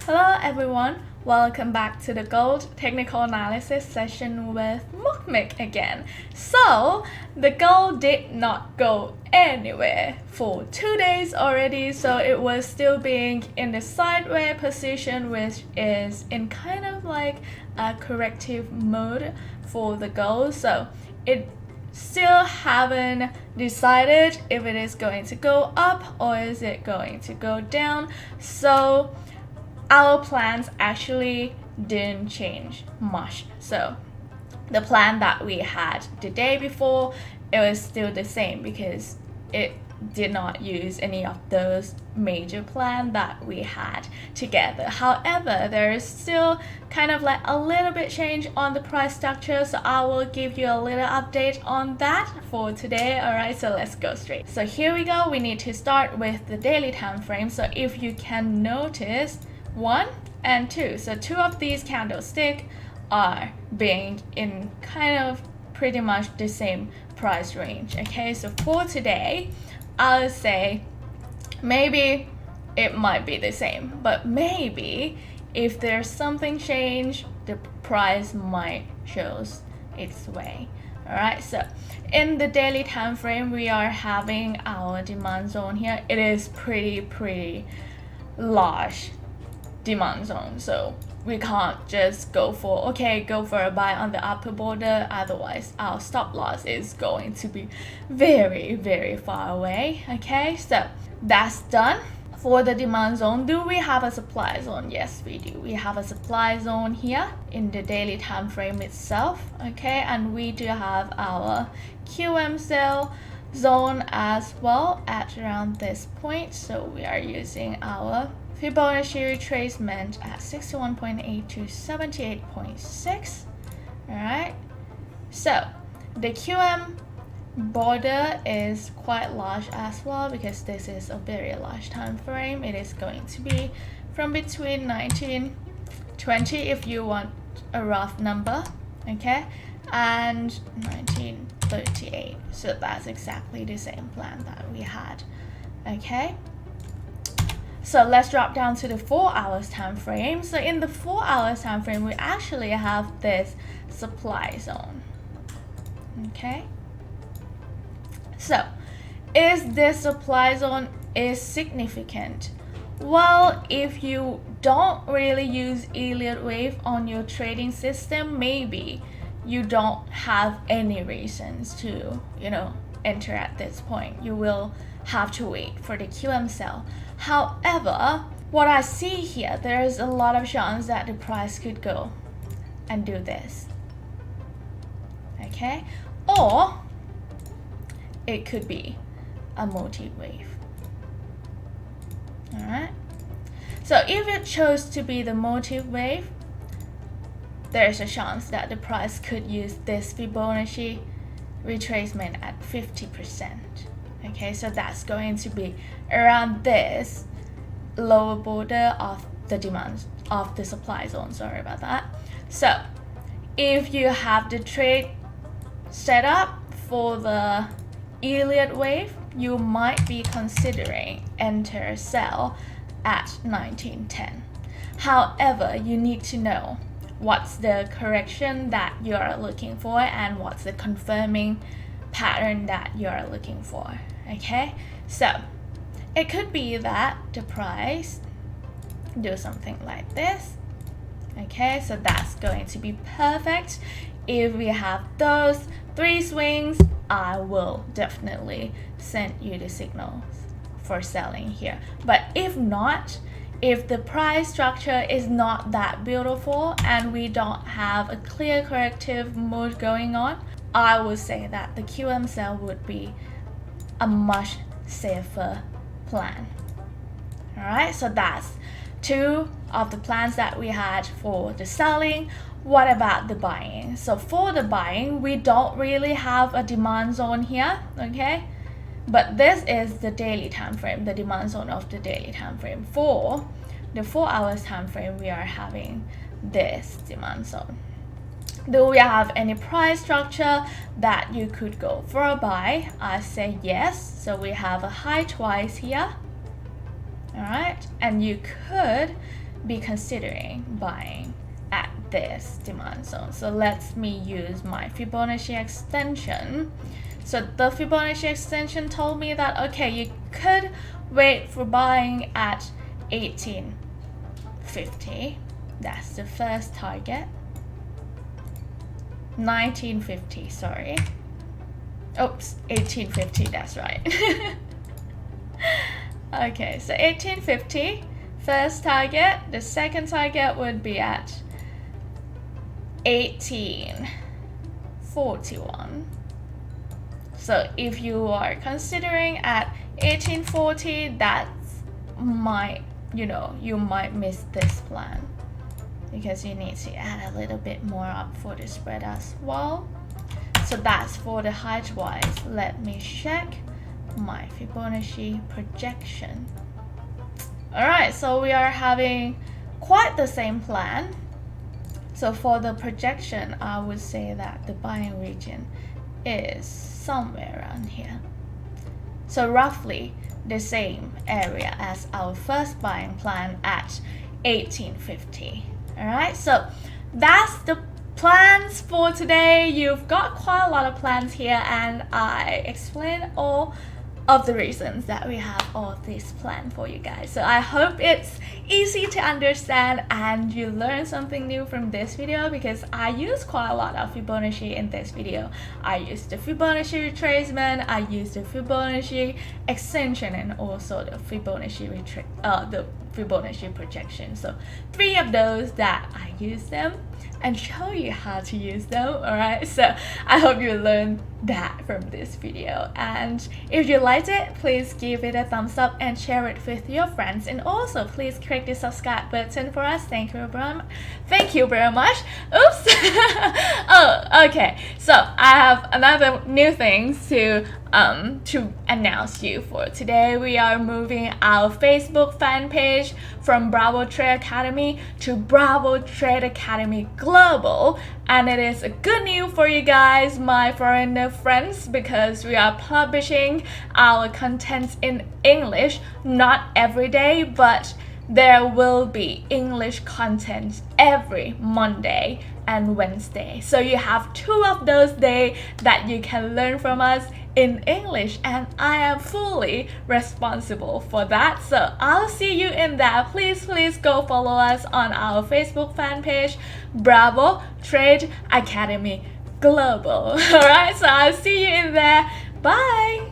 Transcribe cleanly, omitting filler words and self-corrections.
Hello everyone, welcome back to the gold technical analysis session with Mukmik again. So, the gold did not go anywhere for 2 days already, so it was still being in the sideway position, which is in kind of like a corrective mode for the gold. So, it still haven't decided if it is going to go up or is it going to go down. So our plans actually didn't change much. So the plan that we had the day before, it was still the same because it did not use any of those major plans that we had together. However, there is still kind of like a little bit change on the price structure, so I will give you a little update on that for today. Alright, so let's go straight. So here we go. We need to start with the daily time frame. So if you can notice 1 and 2, so 2 of these candlesticks are being in kind of pretty much the same price range. Okay, so for today I'll say maybe it might be the same, but maybe if there's something change, the price might shows its way. Alright, so in the daily time frame, we are having our demand zone here. It is pretty large demand zone, so we can't just go for a buy on the upper border, otherwise our stop loss is going to be very far away. Okay, so that's done for the demand zone. Do we have a supply zone? Yes, we do. We have a supply zone here in the daily time frame itself. Okay, and we do have our QM sell zone as well at around this point, so we are using our Fibonacci retracement at 61.8 to 78.6. Alright, so the QM border is quite large as well because this is a very large time frame. It is going to be from between 1920 if you want a rough number, okay, and 1938. So that's exactly the same plan that we had. Okay, so let's drop down to the 4 hours time frame. So in the 4 hours time frame, we actually have this supply zone. Okay, so is this supply zone is significant? Well, if you don't really use Elliott wave on your trading system, maybe you don't have any reasons to, enter at this point. You will have to wait for the QM sell. However, what I see here, there is a lot of chance that the price could go and do this. Okay, or it could be a multi-wave. Alright, so if it chose to be the multi-wave, there's a chance that the price could use this Fibonacci retracement at 50%. Okay, so that's going to be around this lower border of the demand of the supply zone. Sorry about that. So if you have the trade set up for the Elliott wave, you might be considering enter sell at 1910. However, you need to know what's the correction that you are looking for and what's the confirming pattern that you are looking for. Okay, so it could be that the price do something like this. Okay, so that's going to be perfect. If we have those 3 swings, I will definitely send you the signals for selling here. But if not, if the price structure is not that beautiful and we don't have a clear corrective mode going on, I would say that the QM sell would be a much safer plan. Alright, so that's 2 of the plans that we had for the selling. What about the buying? So for the buying, we don't really have a demand zone here, okay? But this is the daily time frame, the demand zone of the daily time frame. For the 4 hours time frame, we are having this demand zone. Do we have any price structure that you could go for a buy? I say yes. So we have a high twice here. All right, and you could be considering buying at this demand zone. So let me use my Fibonacci extension. So the Fibonacci extension told me that, okay, you could wait for buying at 1850. That's the first target. 1950, sorry. Oops, 1850, that's right. Okay, so 1850, first target. The second target would be at 1841. So if you are considering at 1840, that's you might miss this plan because you need to add a little bit more up for the spread as well. So that's for the height wise. Let me check my Fibonacci projection. Alright, so we are having quite the same plan. So for the projection, I would say that the buying region is somewhere around here. So roughly the same area as our first buying plan at 1850. Alright, so that's the plans for today. You've got quite a lot of plans here, and I explained all of the reasons that we have all of this plan for you guys. So I hope it's easy to understand and you learn something new from this video, because I use quite a lot of Fibonacci in this video. I used the Fibonacci retracement, I used the Fibonacci extension, and also the Fibonacci projection. So 3 of those that I use them and show you how to use them. Alright, so I hope you learned that from this video, and if you liked it, please give it a thumbs up and share it with your friends, and also please click the subscribe button for us. Thank you very much. Oops. Oh, okay, so I have another new things to announce you for today. We are moving our Facebook fan page from Bravo Trade Academy to Bravo Trade Academy Global, and it is a good news for you guys, my foreigner friends, because we are publishing our contents in English, not every day, but there will be English content every Monday and Wednesday. So you have 2 of those days that you can learn from us in English, and I am fully responsible for that. So I'll see you in that. Please go follow us on our Facebook fan page, Bravo Trade Academy Global. Alright, so I'll see you in there. Bye!